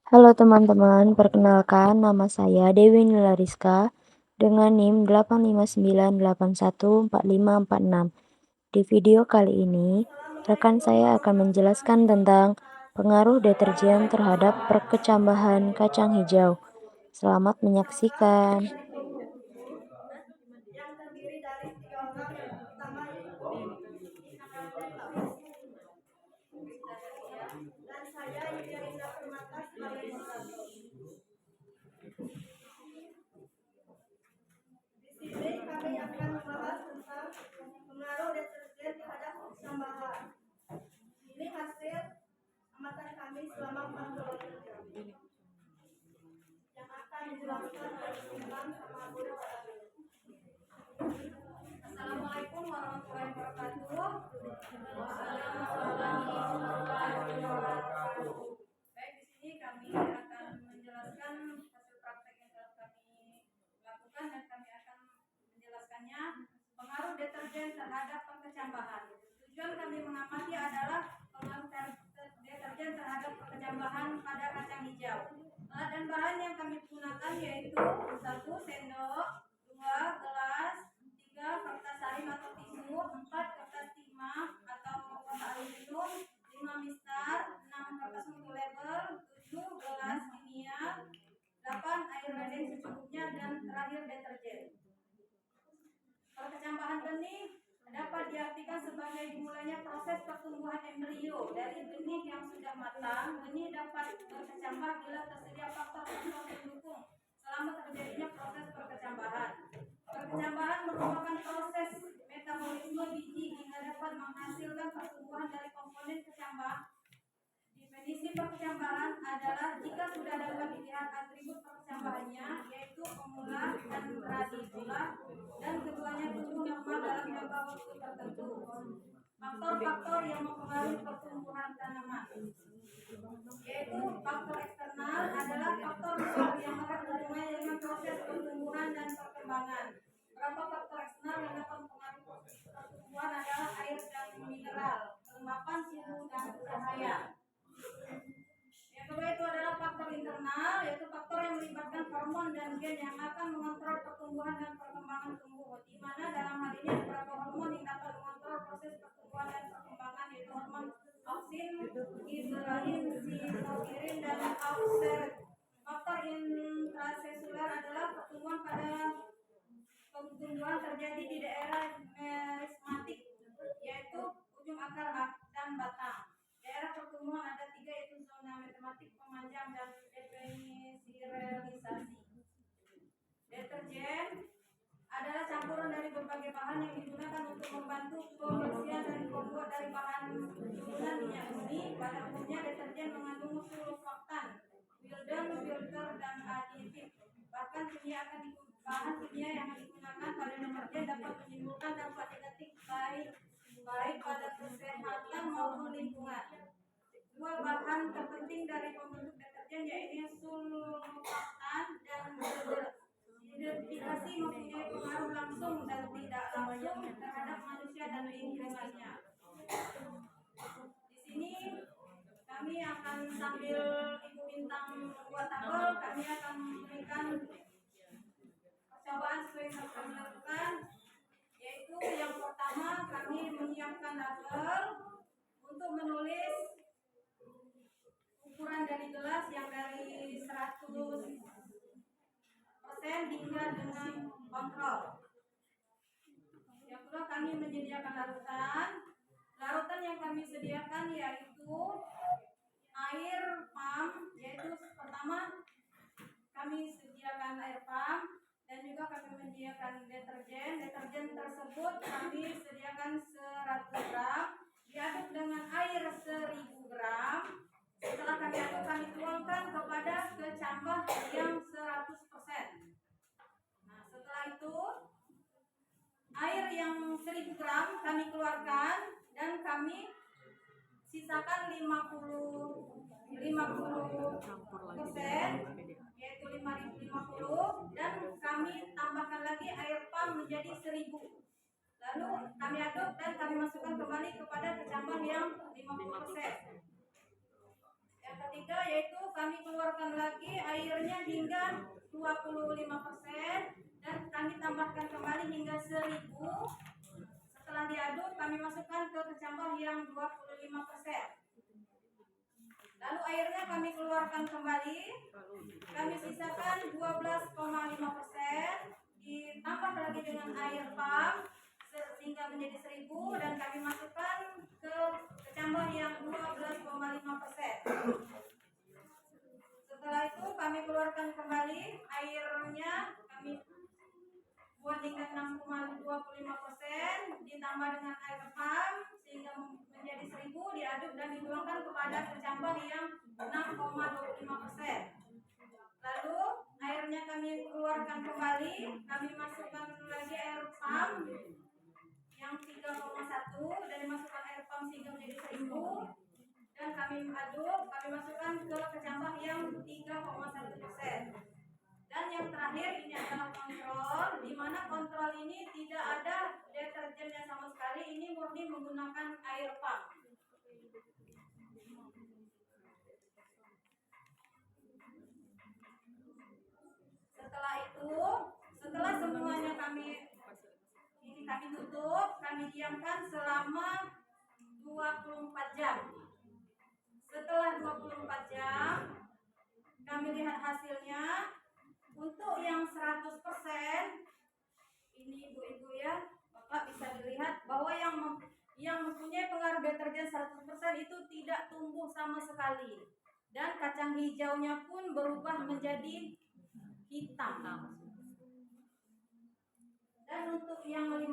Halo teman-teman, perkenalkan nama saya Dewi Nilariska dengan NIM 859814546. Di video kali ini, rekan saya akan menjelaskan tentang pengaruh deterjen terhadap perkecambahan kacang hijau. Selamat menyaksikan. Yang terdiri dari 3 orang. Yang pertama itu dan saya Yuliana Permata sebagai moderator. Di sini kami akan membahas tentang pengaruh deterjen terhadap perkecambahan. Ini hasil amatan kami selama 48 jam yang akan dijelaskan oleh Bang sama Guru. Assalamualaikum warahmatullahi wabarakatuh. Baik, di sini kami akan menjelaskan hasil praktek yang telah kami lakukan dan kami akan menjelaskannya pengaruh deterjen terhadap perkecambahan. Tujuan kami mengamati adalah pengaruh deterjen terhadap perkecambahan pada kacang hijau. Alat dan bahan yang kami gunakan yaitu 1 sendok, 2 gelas, 3 kertas saring atau tisu, 4 kertas timah atau kotak aluminium, 5 mistar, 6 kertas mutu label, 7 gelas kimia, 8 air bening secukupnya, dan terakhir deterjen. Perkecambahan benih dapat diartikan sebagai dimulainya proses pertumbuhan embrio dari benih yang sudah matang. Benih dapat berkecambah bila tersedia faktor-faktor pendukung selama terjadinya proses perkecambahan. Perkecambahan merupakan proses metabolisme biji hingga dapat menghasilkan pertumbuhan dari komponen kecambah. Definisi perkecambahan adalah jika sudah dapat dilihat atribut perkecambahannya, yaitu pemula dan radikula, dan keduanya tumbuh normal dalam jangka waktu tertentu. Faktor-faktor yang mempengaruhi pertumbuhan tanaman, yaitu faktor eksternal adalah faktor luar yang dapat berhubungan dengan proses pertumbuhan dan perkembangan. Beberapa faktor eksternal yang dapat mempengaruhi proses pertumbuhan adalah air dan mineral, kelembapan, suhu, dan cahaya. Yang kedua itu adalah faktor internal, yaitu faktor yang melibatkan hormon dan gen yang akan mengontrol pertumbuhan dan perkembangan tumbuh. Di mana dalam hal ini beberapa hormon yang dapat mengontrol proses pertumbuhan dan perkembangan, yaitu hormon auksin, giberalin, sitokinin, dan auxerin. Faktor intraseluler adalah pertumbuhan terjadi di daerah merismatik, yaitu ujung akar dan batang. Daerah pertumbuhan ada 3, yaitu zona matematik, pemanjang, dan depeniserialisasi. Deterjen adalah campuran dari berbagai bahan yang digunakan untuk membantu pembersihan dan pembuat dari bahan turunan minyak bumi. Pada umumnya deterjen mengandung surfaktan, Wilden, filter, dan aditif. Bahkan bahan kimia yang digunakan pada deterjen dapat menimbulkan dampak negatif baik pada kesehatan maupun lingkungan. 2 bahan terpenting dari pembentuk deterjen yaitu surfaktan dan Wilden. Identifikasi mempunyai pengaruh langsung dan tidak langsung terhadap manusia dan lingkungannya. Di sini kami akan sambil Ibu Bintang buat tabel, kami akan memberikan percobaan sesuai yang kami lakukan, yaitu yang pertama kami menyiapkan tabel untuk menulis ukuran dari gelas yang dari 100% hingga dengan kontrol. Yang kedua kami menyediakan larutan yang kami sediakan yaitu air pump, yaitu pertama kami sediakan air pump dan juga kami menyediakan deterjen tersebut kami sediakan 100 gram diaduk dengan air 1000 gram. Setelah kami aduk, kami tuangkan kepada kecambah yang 100%. Nah, setelah itu air yang 1000 gram kami keluarkan dan kami sisakan 50%, yaitu 50 dan kami tambahkan lagi air pump menjadi 1000. Lalu kami aduk dan kami masukkan kembali kepada kecambah yang 50%. Yang ketiga yaitu kami keluarkan lagi airnya hingga 25% dan kami tambahkan kembali hingga 1000. Setelah diaduk kami masukkan ke kecambah yang 25%. Lalu airnya kami keluarkan kembali. Kami sisakan 12,5%, ditambah lagi dengan air pump sehingga menjadi 1000 dan kami masukkan ke kecambah yang 12,5%. Setelah itu kami keluarkan kembali airnya, kami buat hingga 6,25%, ditambah dengan air pump sehingga menjadi 1000, diaduk dan dituangkan kepada kecambah yang 6,25%. Lalu airnya kami keluarkan kembali, kami masukkan lagi air pump yang 3,1 dan dimasukkan air pump sehingga menjadi 1000 dan kami aduk, kami masukkan ke kecambah yang 3,1%. Dan yang terakhir ini adalah kontrol, di mana kontrol ini tidak ada deterjennya sama sekali, ini murni menggunakan air pump. Setelah itu, setelah semuanya kami tutup, kami diamkan selama 24 jam. Setelah 24 jam, kami lihat hasilnya. Untuk yang 100%, ini ibu-ibu ya, Bapak bisa dilihat bahwa yang mempunyai pengaruh deterjen 100% itu tidak tumbuh sama sekali. Dan kacang hijaunya pun berubah menjadi hitam. Dan untuk yang 50%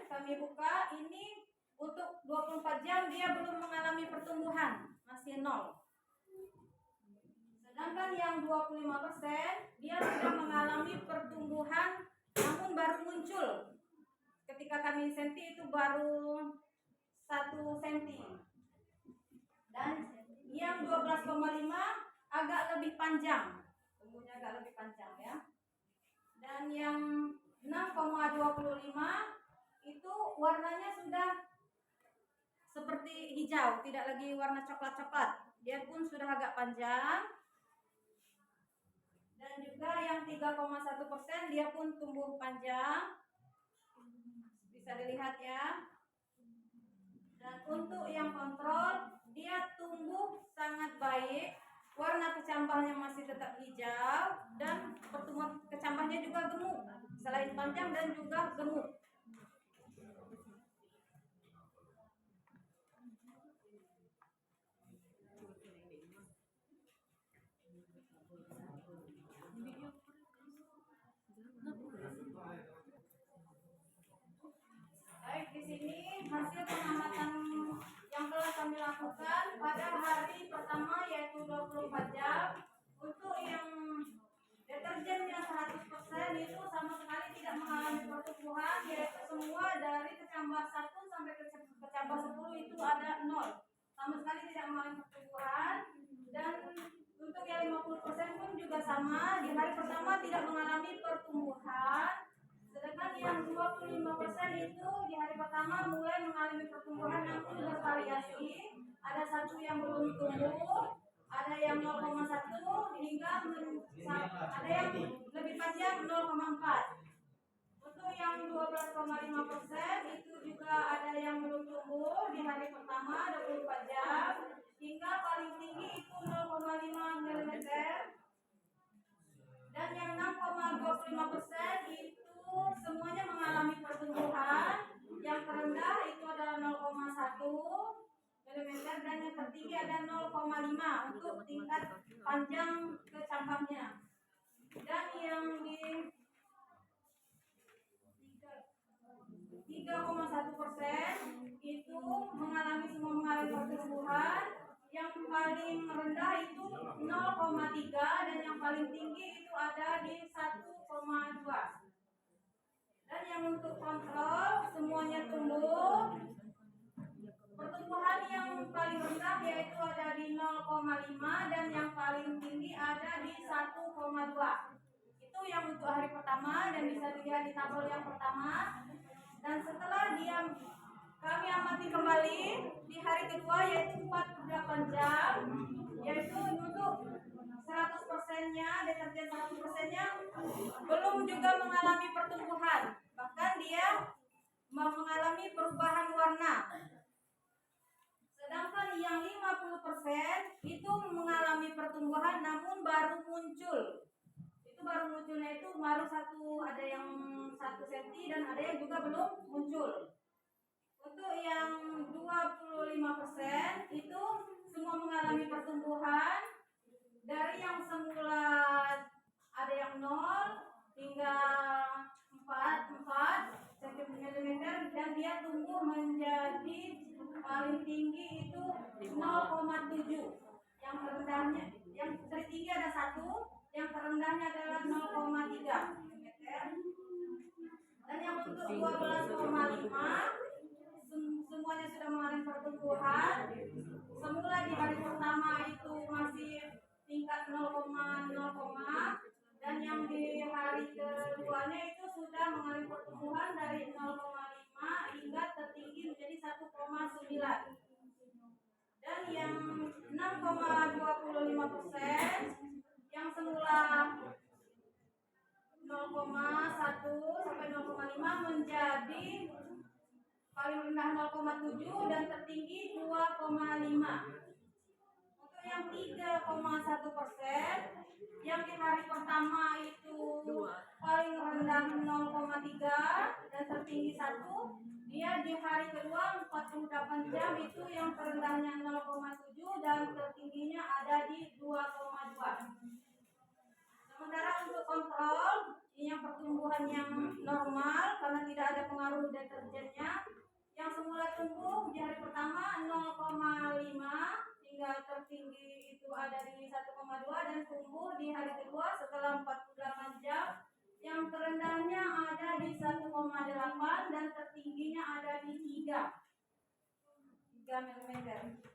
kami buka, ini untuk 24 jam dia belum mengalami pertumbuhan, masih 0. Sedangkan yang 25% dia sudah mengalami pertumbuhan namun baru muncul. Ketika kami senti itu baru 1 cm. Dan yang 12,5 agak lebih panjang. Tumbuhnya agak lebih panjang ya. Dan yang 6,25 itu warnanya sudah seperti hijau, tidak lagi warna coklat-coklat. Dia pun sudah agak panjang. Dan juga yang 3,1% dia pun tumbuh panjang, bisa dilihat ya. Dan untuk yang kontrol, dia tumbuh sangat baik, warna kecambahnya masih tetap hijau dan pertumbuhan kecambahnya juga gemuk, selain panjang dan juga gemuk. Baik, di sini hasil pengamatan yang telah kami lakukan pada hari pertama yaitu 24 jam. Untuk yang deterjennya 100% itu sama sekali tidak mengalami pertumbuhan, yaitu semua dari kecambah 1 sampai ke kecambah 10 itu ada 0. Sama sekali tidak mengalami pertumbuhan. Dan untuk yang 50% pun juga sama, di hari pertama tidak mengalami pertumbuhan. Sedangkan yang 25% itu di hari pertama mulai mengalami pertumbuhan yang bervariasi. Ada satu yang belum tumbuh, ada yang 0,1 hingga ada yang lebih panjang 0,4. Untuk yang 12,5% itu juga ada yang belum tumbuh di hari pertama 24 jam hingga paling tinggi itu 0,5 mm. Dan yang 6,25% itu semuanya mengalami pertumbuhan. Yang terendah itu adalah 0,1 mm dan yang tertinggi ada 0,5 untuk tingkat panjang kecambahnya. Dan yang di 3,1% itu semua mengalami pertumbuhan. Yang paling rendah itu 0,3 dan yang paling tinggi itu ada di 1,2. Dan yang untuk kontrol semuanya tumbuh. Pertumbuhan yang paling rendah yaitu ada di 0,5 dan yang paling tinggi ada di 1,2. Itu yang untuk hari pertama dan bisa dilihat di tabel yang pertama. Dan setelah dia Kami amati kembali di hari kedua yaitu 48 jam, yaitu untuk 100%-nya, deterjen 100%-nya belum juga mengalami pertumbuhan, bahkan dia mengalami perubahan warna. Sedangkan yang 50% itu mengalami pertumbuhan namun baru muncul. Itu baru munculnya itu baru ada yang 1 cm dan ada yang juga belum muncul. Untuk yang 25% itu semua mengalami pertumbuhan dari yang semula ada yang 0 hingga 4 cm dan dia tumbuh menjadi paling tinggi itu 0,7. Yang terendahnya, yang tertinggi ada 1, yang terendahnya adalah 0,3 meter. Dan yang untuk 12,5 semuanya sudah mengalami pertumbuhan. Semula di hari pertama itu masih tingkat 0,0, dan yang di hari keduanya itu sudah mengalami pertumbuhan dari 0,5 hingga tertinggi menjadi 1,9. Dan yang 6,25% yang semula 0,1 sampai 0,5 menjadi paling rendah 0,7 dan tertinggi 2,5. Untuk yang 3,1% yang di hari pertama itu paling rendah 0,3 dan tertinggi 1, dia di hari kedua 48 jam itu yang terendahnya 0,7 dan tertingginya ada di 2,2. Sementara untuk kontrol yang pertumbuhan yang normal karena tidak ada pengaruh deterjennya, yang semula tumbuh di hari pertama 0,5 hingga tertinggi itu ada di 1,2 dan tumbuh di hari kedua setelah 48 jam yang terendahnya ada di 1,8 dan tertingginya ada di 3 mm.